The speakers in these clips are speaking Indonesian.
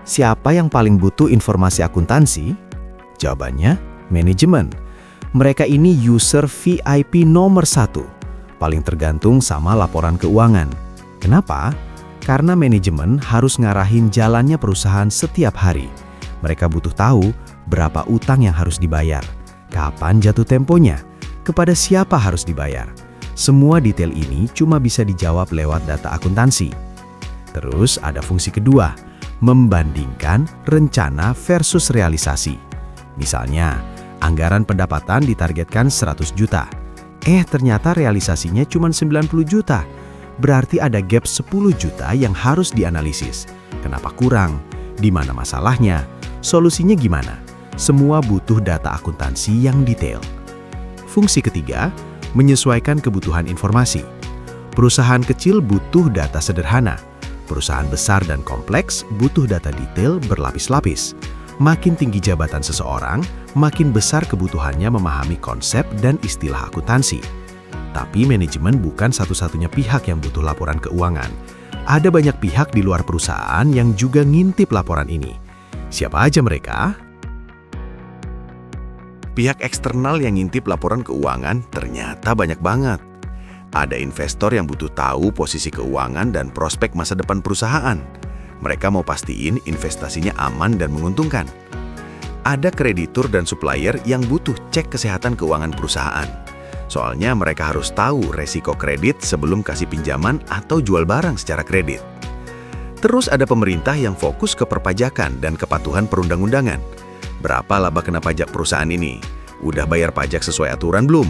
Siapa yang paling butuh informasi akuntansi? Jawabannya, manajemen. Mereka ini user VIP nomor 1, paling tergantung sama laporan keuangan. Kenapa? Karena manajemen harus ngarahin jalannya perusahaan setiap hari. Mereka butuh tahu berapa utang yang harus dibayar, kapan jatuh temponya, kepada siapa harus dibayar. Semua detail ini cuma bisa dijawab lewat data akuntansi. Terus ada fungsi kedua, membandingkan rencana versus realisasi. Misalnya, anggaran pendapatan ditargetkan 100 juta. Ternyata realisasinya cuma 90 juta. Berarti ada gap 10 juta yang harus dianalisis. Kenapa kurang? Di mana masalahnya? Solusinya gimana? Semua butuh data akuntansi yang detail. Fungsi ketiga, menyesuaikan kebutuhan informasi. Perusahaan kecil butuh data sederhana. Perusahaan besar dan kompleks butuh data detail berlapis-lapis. Makin tinggi jabatan seseorang, makin besar kebutuhannya memahami konsep dan istilah akuntansi. Tapi manajemen bukan satu-satunya pihak yang butuh laporan keuangan. Ada banyak pihak di luar perusahaan yang juga ngintip laporan ini. Siapa aja mereka? Pihak eksternal yang ngintip laporan keuangan ternyata banyak banget. Ada investor yang butuh tahu posisi keuangan dan prospek masa depan perusahaan. Mereka mau pastiin investasinya aman dan menguntungkan. Ada kreditur dan supplier yang butuh cek kesehatan keuangan perusahaan. Soalnya mereka harus tahu resiko kredit sebelum kasih pinjaman atau jual barang secara kredit. Terus ada pemerintah yang fokus ke perpajakan dan kepatuhan perundang-undangan. Berapa laba kena pajak perusahaan ini? Udah bayar pajak sesuai aturan belum?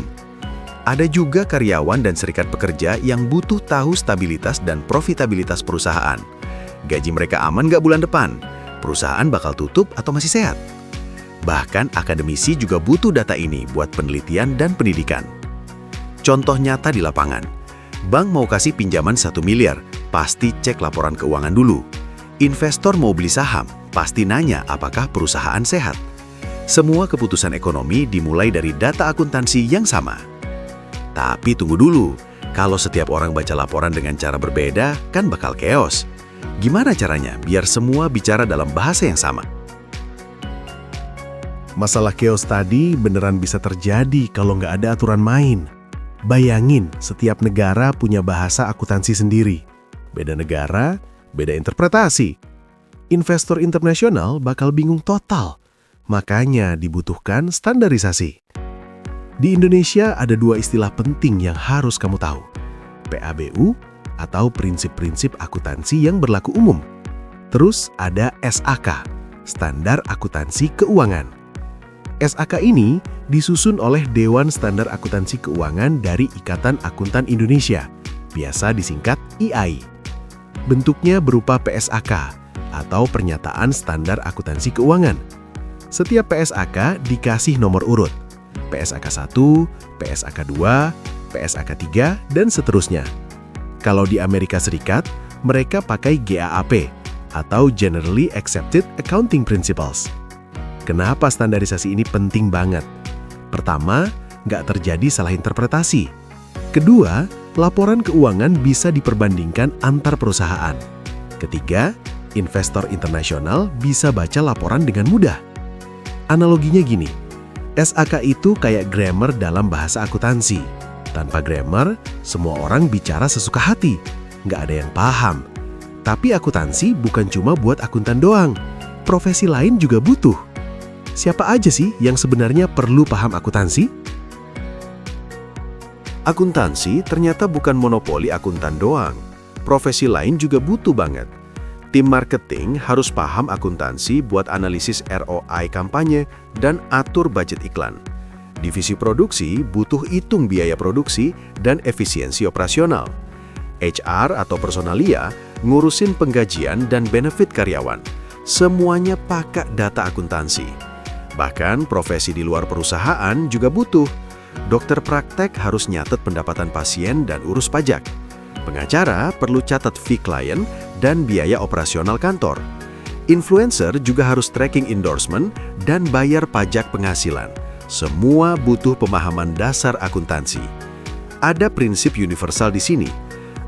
Ada juga karyawan dan serikat pekerja yang butuh tahu stabilitas dan profitabilitas perusahaan. Gaji mereka aman nggak bulan depan? Perusahaan bakal tutup atau masih sehat? Bahkan akademisi juga butuh data ini buat penelitian dan pendidikan. Contoh nyata di lapangan. Bank mau kasih pinjaman 1 miliar, pasti cek laporan keuangan dulu. Investor mau beli saham, pasti nanya apakah perusahaan sehat. Semua keputusan ekonomi dimulai dari data akuntansi yang sama. Tapi tunggu dulu, kalau setiap orang baca laporan dengan cara berbeda, kan bakal chaos. Gimana caranya biar semua bicara dalam bahasa yang sama? Masalah chaos tadi beneran bisa terjadi kalau nggak ada aturan main. Bayangin, setiap negara punya bahasa akuntansi sendiri. Beda negara, beda interpretasi. Investor internasional bakal bingung total. Makanya dibutuhkan standarisasi. Di Indonesia ada 2 istilah penting yang harus kamu tahu. PABU atau prinsip-prinsip akuntansi yang berlaku umum. Terus ada SAK, Standar Akuntansi Keuangan. SAK ini disusun oleh Dewan Standar Akuntansi Keuangan dari Ikatan Akuntan Indonesia, biasa disingkat IAI. Bentuknya berupa PSAK atau Pernyataan Standar Akuntansi Keuangan. Setiap PSAK dikasih nomor urut. PSAK 1, PSAK 2, PSAK 3, dan seterusnya. Kalau di Amerika Serikat, mereka pakai GAAP atau Generally Accepted Accounting Principles. Kenapa standarisasi ini penting banget? Pertama, nggak terjadi salah interpretasi. Kedua, laporan keuangan bisa diperbandingkan antar perusahaan. Ketiga, investor internasional bisa baca laporan dengan mudah. Analoginya gini, SAK itu kayak grammar dalam bahasa akuntansi. Tanpa grammar, semua orang bicara sesuka hati. Nggak ada yang paham. Tapi akuntansi bukan cuma buat akuntan doang. Profesi lain juga butuh. Siapa aja sih yang sebenarnya perlu paham akuntansi? Akuntansi ternyata bukan monopoli akuntan doang. Profesi lain juga butuh banget. Tim marketing harus paham akuntansi buat analisis ROI kampanye dan atur budget iklan. Divisi produksi butuh hitung biaya produksi dan efisiensi operasional. HR atau personalia ngurusin penggajian dan benefit karyawan. Semuanya pakai data akuntansi. Bahkan profesi di luar perusahaan juga butuh. Dokter praktek harus nyatet pendapatan pasien dan urus pajak. Pengacara perlu catat fee klien dan biaya operasional kantor. Influencer juga harus tracking endorsement dan bayar pajak penghasilan. Semua butuh pemahaman dasar akuntansi. Ada prinsip universal di sini.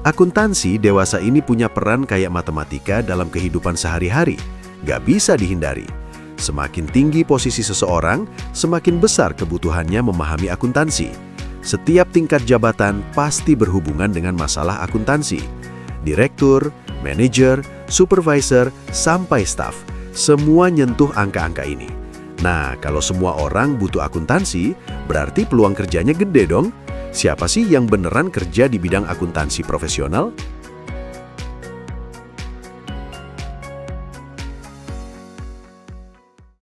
Akuntansi dewasa ini punya peran kayak matematika dalam kehidupan sehari-hari. Gak bisa dihindari. Semakin tinggi posisi seseorang, semakin besar kebutuhannya memahami akuntansi. Setiap tingkat jabatan pasti berhubungan dengan masalah akuntansi. Direktur, manajer, supervisor, sampai staf, semua nyentuh angka-angka ini. Nah, kalau semua orang butuh akuntansi, berarti peluang kerjanya gede dong. Siapa sih yang beneran kerja di bidang akuntansi profesional?